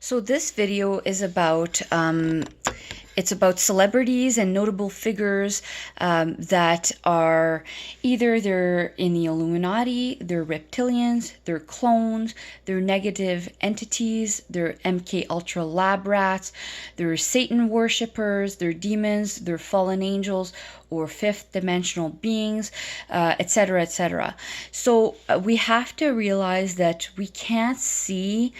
So this video is about it's about celebrities and notable figures that are either they're in the Illuminati, they're reptilians, they're clones, they're negative entities, they're MK-Ultra lab rats, they're Satan worshippers, they're demons, they're fallen angels, or fifth dimensional beings, etc., etc. So we have to realize that we can't see,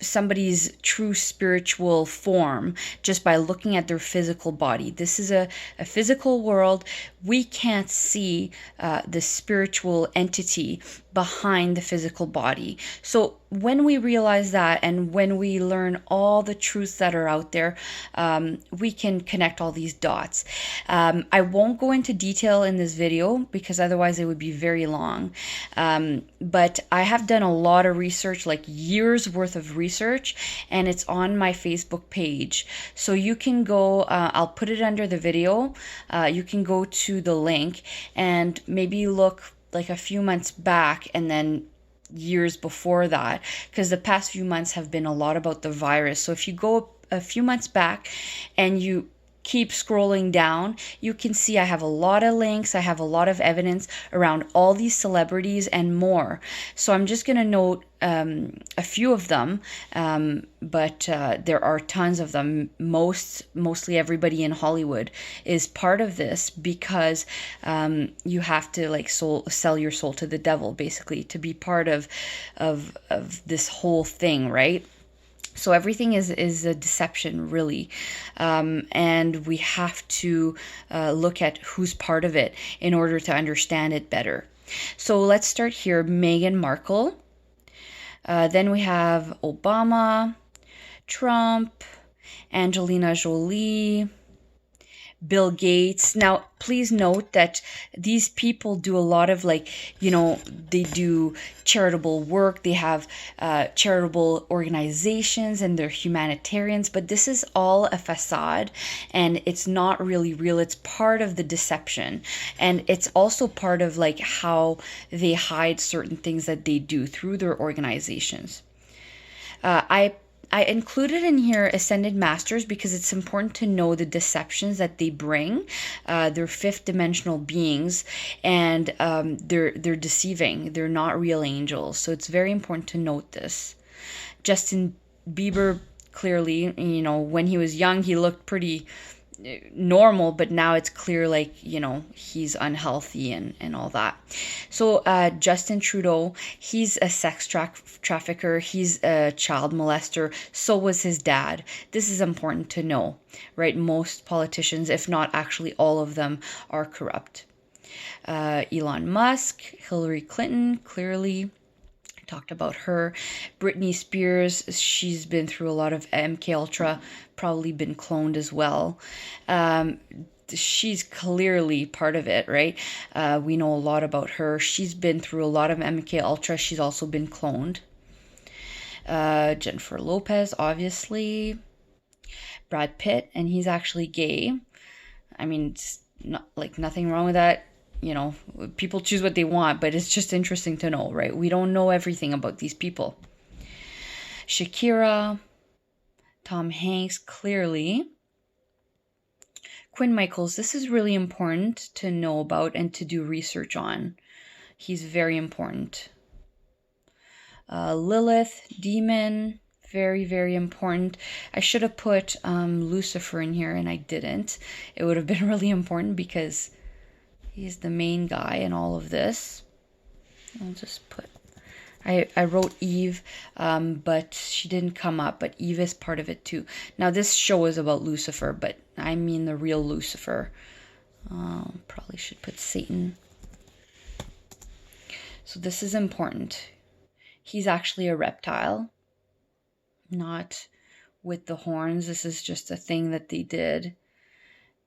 somebody's true spiritual form just by looking at their physical body. This is a physical world. We can't see the spiritual entity behind the physical body. So when we realize that, and when we learn all the truths that are out there, we can connect all these dots. I won't go into detail in this video because otherwise it would be very long. But I have done a lot of research, like years worth of research, and it's on my Facebook page. So you can go, I'll put it under the video. You can go to the link and maybe look like a few months back and then years before that, because the past few months have been a lot about the virus. So if you go a few months back and you keep scrolling down, you can see I have a lot of links. I have a lot of evidence around all these celebrities and more. So I'm just going to note a few of them, but there are tons of them. Mostly everybody in Hollywood is part of this because you have to sell your soul to the devil, basically, to be part of this whole thing, right? So everything is a deception, really, and we have to look at who's part of it in order to understand it better. So let's start here. Meghan Markle. Then we have Obama, Trump, Angelina Jolie, Bill Gates. Now, please note that these people do a lot of they do charitable work. They have charitable organizations and they're humanitarians, but this is all a facade and it's not really real. It's part of the deception. And it's also part of how they hide certain things that they do through their organizations. I included in here Ascended Masters because it's important to know the deceptions that they bring. They're fifth dimensional beings, and they're deceiving. They're not real angels. So it's very important to note this. Justin Bieber, clearly, when he was young, he looked pretty normal, but now it's clear he's unhealthy and all that. So Justin Trudeau, he's a sex trafficker, he's a child molester, so was his dad. This is important to know, right? Most politicians, if not actually all of them, are corrupt. Elon Musk, Hillary Clinton, clearly talked about her. Britney Spears, she's been through a lot of MK-Ultra, probably been cloned as well. She's clearly part of it, right? We know a lot about her. She's been through a lot of MK-Ultra. She's also been cloned. Jennifer Lopez, obviously. Brad Pitt, and he's actually gay. I mean, it's not nothing wrong with that. People choose what they want, but it's just interesting to know, right? We don't know everything about these people. Shakira, Tom Hanks, clearly. Quinn Michaels, this is really important to know about and to do research on. He's very important. Lilith, demon, very, very important. I should have put Lucifer in here and I didn't. It would have been really important because he's the main guy in all of this. I'll just put... I wrote Eve, but she didn't come up. But Eve is part of it too. Now, this show is about Lucifer, but I mean the real Lucifer. Probably should put Satan. So this is important. He's actually a reptile. Not with the horns. This is just a thing that they did.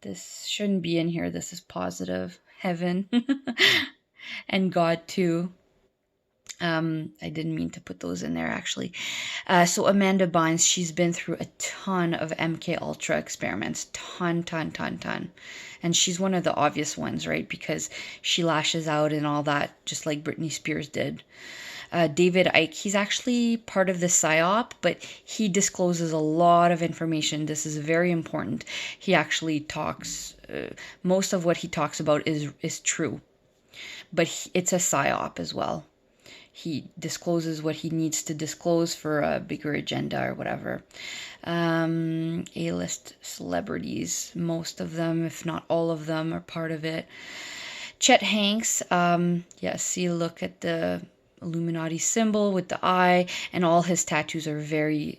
This shouldn't be in here. This is positive. Heaven. And God too. I didn't mean to put those in there, actually. So Amanda Bynes, she's been through a ton of MK-Ultra experiments. Ton. And she's one of the obvious ones, right? Because she lashes out and all that, just like Britney Spears did. David Icke, he's actually part of the PSYOP, but he discloses a lot of information. This is very important. He actually talks, most of what he talks about is true, but it's a PSYOP as well. He discloses what he needs to disclose for a bigger agenda or whatever. A-list celebrities, most of them, if not all of them, are part of it. Chet Hanks, see, look at the Illuminati symbol with the eye, and all his tattoos are very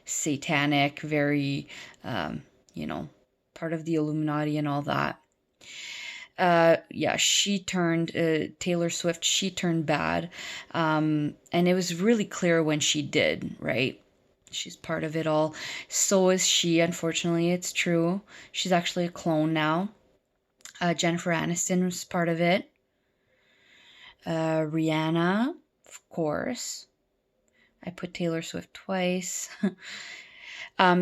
satanic, very, part of the Illuminati and all that. She turned, Taylor Swift, she turned bad. And it was really clear when she did, right? She's part of it all. So is she, unfortunately, it's true. She's actually a clone now. Jennifer Aniston was part of it. Rihanna, of course. I put Taylor Swift twice.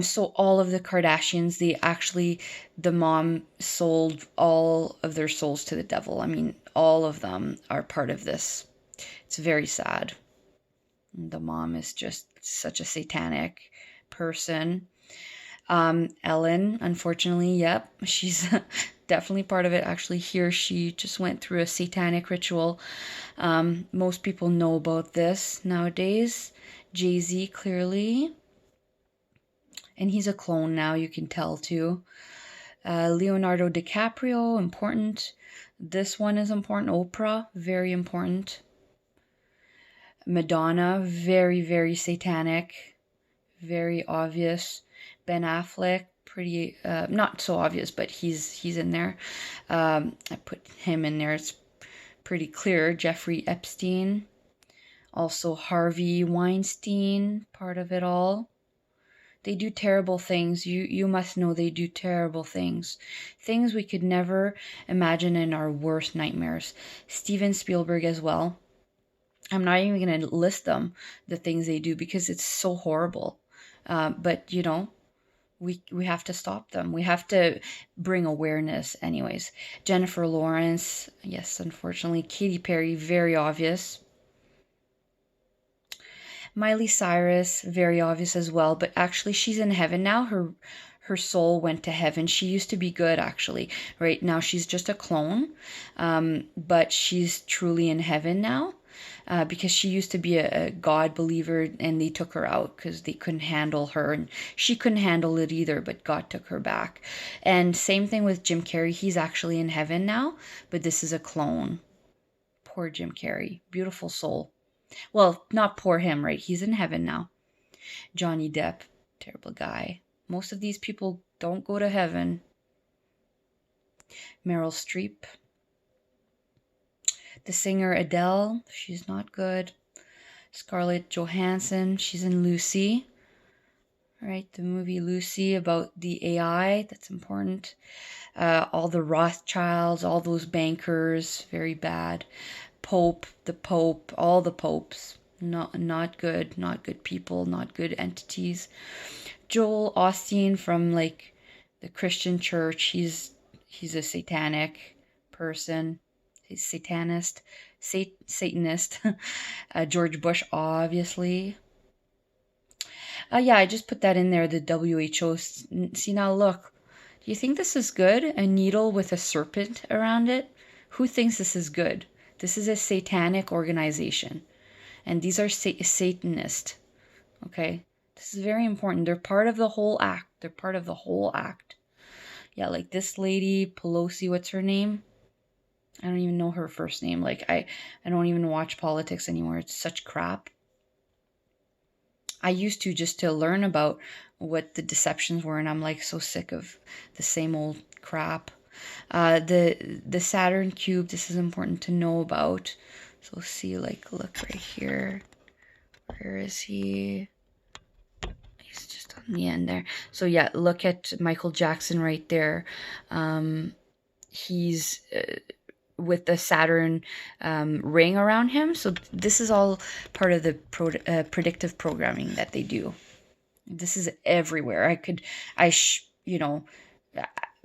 So all of the Kardashians, the mom sold all of their souls to the devil. I mean, all of them are part of this. It's very sad. The mom is just such a satanic person. Ellen, unfortunately, yep, she's definitely part of it. Actually, here she just went through a satanic ritual. Most people know about this nowadays. Jay-Z, clearly. And he's a clone now, you can tell too. Leonardo DiCaprio, important. This one is important. Oprah, very important. Madonna, very, very satanic. Very obvious. Ben Affleck, pretty, not so obvious, but he's in there. I put him in there. It's pretty clear. Jeffrey Epstein. Also Harvey Weinstein, part of it all. They do terrible things. You must know they do terrible things. Things we could never imagine in our worst nightmares. Steven Spielberg as well. I'm not even going to list them, the things they do, because it's so horrible. But, we have to stop them. We have to bring awareness anyways. Jennifer Lawrence, yes, unfortunately. Katy Perry, very obvious. Miley Cyrus, very obvious as well, but actually she's in heaven now. Her soul went to heaven. She used to be good, actually. Right now she's just a clone, but she's truly in heaven now, because she used to be a God believer, and they took her out because they couldn't handle her, and she couldn't handle it either, but God took her back. And same thing with Jim Carrey. He's actually in heaven now, but this is a clone. Poor Jim Carrey. Beautiful soul. Well, not poor him, right? He's in heaven now. Johnny Depp, terrible guy. Most of these people don't go to heaven. Meryl Streep. The singer Adele, she's not good. Scarlett Johansson, she's in Lucy. Right, the movie Lucy about the AI, that's important. All the Rothschilds, all those bankers, very bad. The Pope, all the popes, not good people, not good entities. Joel Osteen from like the Christian church, he's a satanic person. He's Satanist. George Bush, obviously. I just put that in there, the WHO. See, now look, do you think this is good? A needle with a serpent around it? Who thinks this is good? This is a satanic organization, and these are Satanists, okay? This is very important. They're part of the whole act. Yeah, like this lady, Pelosi, what's her name? I don't even know her first name. Like, I don't even watch politics anymore. It's such crap. I used to, just to learn about what the deceptions were, and I'm like so sick of the same old crap. The Saturn Cube, this is important to know about. So see, like, look right here. Where is he? He's just on the end there. So yeah, look at Michael Jackson right there. He's with the Saturn ring around him. So this is all part of the predictive programming that they do. This is everywhere.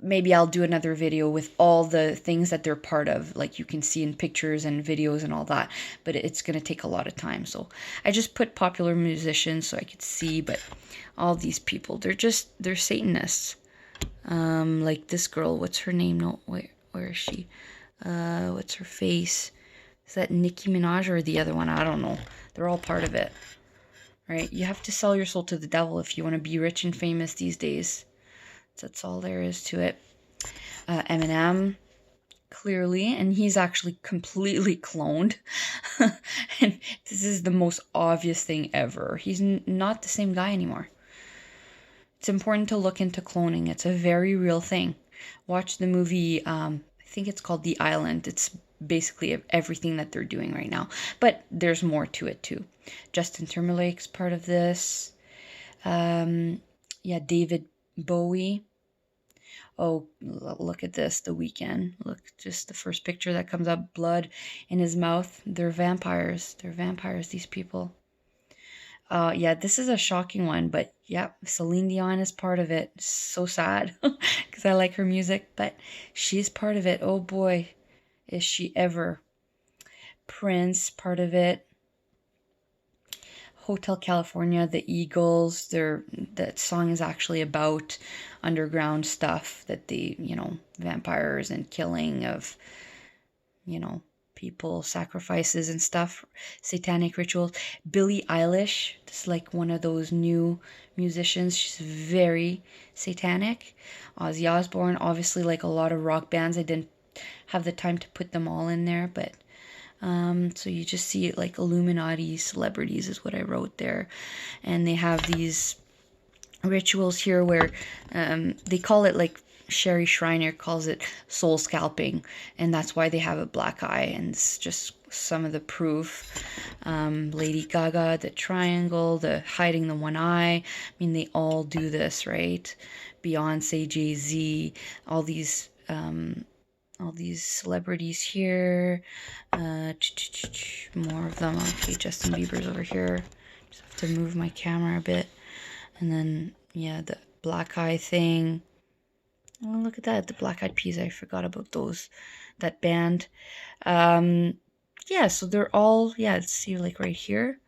maybe I'll do another video with all the things that they're part of, like you can see in pictures and videos and all that, but it's going to take a lot of time. So I just put popular musicians so I could see, but all these people, they're Satanists. Like this girl, what's her name? No, where is she? What's her face? Is that Nicki Minaj or the other one? I don't know. They're all part of it, right? You have to sell your soul to the devil if you want to be rich and famous these days. That's all there is to it. Eminem, clearly, and he's actually completely cloned. And this is the most obvious thing ever. He's not the same guy anymore. It's important to look into cloning. It's a very real thing. Watch the movie, I think it's called The Island. It's basically everything that they're doing right now. But there's more to it too. Justin Timberlake's part of this. Yeah, David Bowie. Oh, look at this, The Weeknd. Look, just the first picture that comes up, blood in his mouth. They're vampires. They're vampires, these people. Yeah, this is a shocking one, but yeah, Celine Dion is part of it. So sad, because I like her music, but she's part of it. Oh boy, is she ever. Prince, part of it. Hotel California, the Eagles, that song is actually about underground stuff that they, vampires and killing of, people, sacrifices and stuff, satanic rituals. Billie Eilish, this is like one of those new musicians. She's very satanic. Ozzy Osbourne, obviously, like a lot of rock bands. I didn't have the time to put them all in there, but so you just see it like Illuminati celebrities is what I wrote there. And they have these rituals here where they call it, like Sherry Shriner calls it, soul scalping. And that's why they have a black eye. And it's just some of the proof. Lady Gaga, the triangle, the hiding the one eye. I mean, they all do this, right? Beyonce, Jay-Z, all these celebrities here. More of them. Okay, Justin Bieber's over here. Just have to move my camera a bit. And then, yeah, the black eye thing. Oh, look at that. The Black Eyed Peas. I forgot about those. That band. Yeah, so they're all, let's see, like right here.